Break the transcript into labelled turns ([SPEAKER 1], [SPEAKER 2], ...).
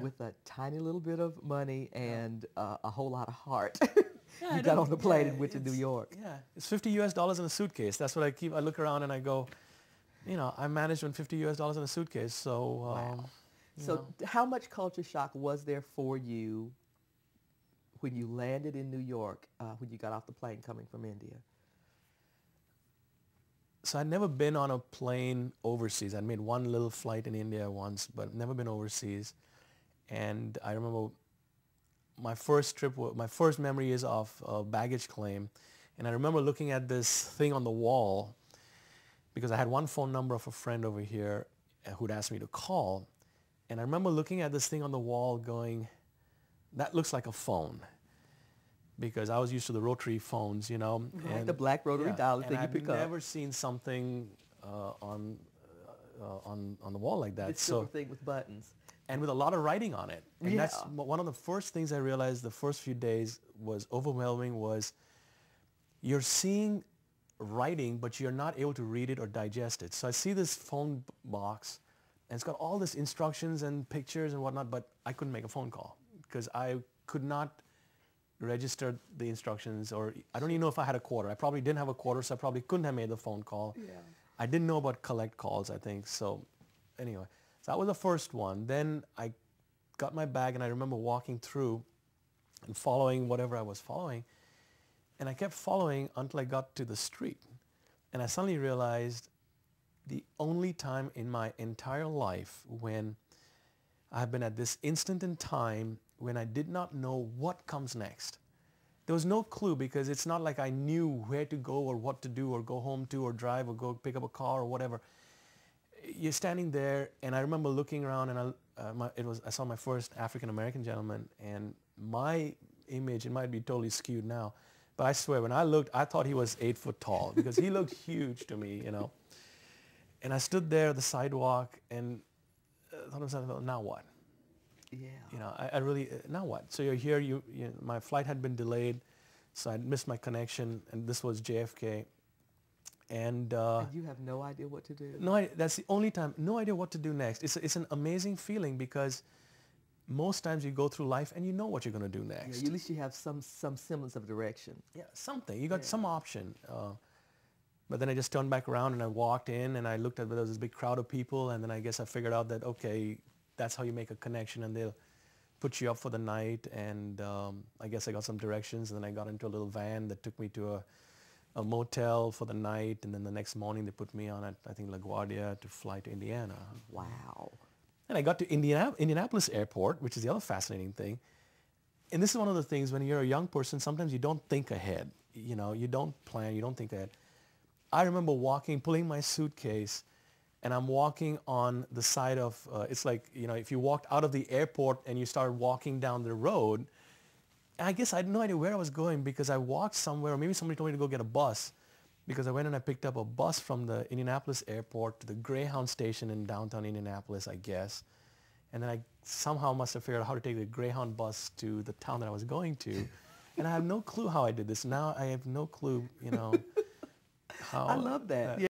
[SPEAKER 1] with a tiny little bit of money and a whole lot of heart.
[SPEAKER 2] Yeah,
[SPEAKER 1] You got on the plane and went to New York.
[SPEAKER 2] Yeah, it's $50 US in a suitcase. That's what I look around and I go, you know, I managed on $50 US in a suitcase. So,
[SPEAKER 1] Wow. So how much culture shock was there for you when you landed in New York, when you got off the plane coming from India?
[SPEAKER 2] So I'd never been on a plane overseas. I'd made one little flight in India once, but never been overseas. And I remember my first trip, my first memory is of a baggage claim. And I remember looking at this thing on the wall because I had one phone number of a friend over here who'd asked me to call. And I remember looking at this thing on the wall going, that looks like a phone. Because I was used to the rotary phones, you know.
[SPEAKER 1] Right,
[SPEAKER 2] and,
[SPEAKER 1] the black rotary dial thing you pick up.
[SPEAKER 2] I've never seen something on the wall like that.
[SPEAKER 1] This silver thing with buttons.
[SPEAKER 2] And with a lot of writing on it. And
[SPEAKER 1] yeah.
[SPEAKER 2] that's one of the first things I realized the first few days was overwhelming was you're seeing writing, but you're not able to read it or digest it. So I see this phone box, and it's got all these instructions and pictures and whatnot, but I couldn't make a phone call because I could not register the instructions, or I don't even know if I had a quarter. I probably didn't have a quarter, so I probably couldn't have made the phone call.
[SPEAKER 1] Yeah.
[SPEAKER 2] I didn't know about collect calls, I think. So anyway, so that was the first one. Then I got my bag, and I remember walking through and following whatever I was following. And I kept following until I got to the street. And I suddenly realized the only time in my entire life when I've been at this instant in time when I did not know what comes next. There was no clue because it's not like I knew where to go or what to do or go home to or drive or go pick up a car or whatever. You're standing there, and I remember looking around, and I saw my first African-American gentleman, and my image, it might be totally skewed now, but I swear when I looked, I thought he was 8 foot tall because he looked huge to me, you know. And I stood there at the sidewalk and thought to myself, now what?
[SPEAKER 1] Yeah.
[SPEAKER 2] You know, I really, now what? So you're here, my flight had been delayed, so I missed my connection, and this was JFK. And
[SPEAKER 1] you have no idea what to do?
[SPEAKER 2] No, that's the only time, no idea what to do next. It's an amazing feeling because most times you go through life and you know what you're going to do next.
[SPEAKER 1] Yeah, at least you have some semblance of direction.
[SPEAKER 2] Yeah, something. You got some option. But then I just turned back around and I walked in and I looked at, there was this big crowd of people, and then I guess I figured out that, okay, that's how you make a connection, and they'll put you up for the night. And I guess I got some directions, and then I got into a little van that took me to a motel for the night, and then the next morning they put me on at, I think, LaGuardia to fly to Indiana.
[SPEAKER 1] Wow.
[SPEAKER 2] And I got to Indianapolis Airport, which is the other fascinating thing. And this is one of the things when you're a young person, sometimes you don't think ahead. You know, you don't plan, you don't think ahead. I remember pulling my suitcase, and I'm walking on the side of, it's like, you know, if you walked out of the airport and you started walking down the road, I guess I had no idea where I was going because I walked somewhere, or maybe somebody told me to go get a bus, because I went and I picked up a bus from the Indianapolis airport to the Greyhound station in downtown Indianapolis, I guess. And then I somehow must have figured out how to take the Greyhound bus to the town that I was going to. And I have no clue how I did this. Now I have no clue, you know, how.
[SPEAKER 1] I love that.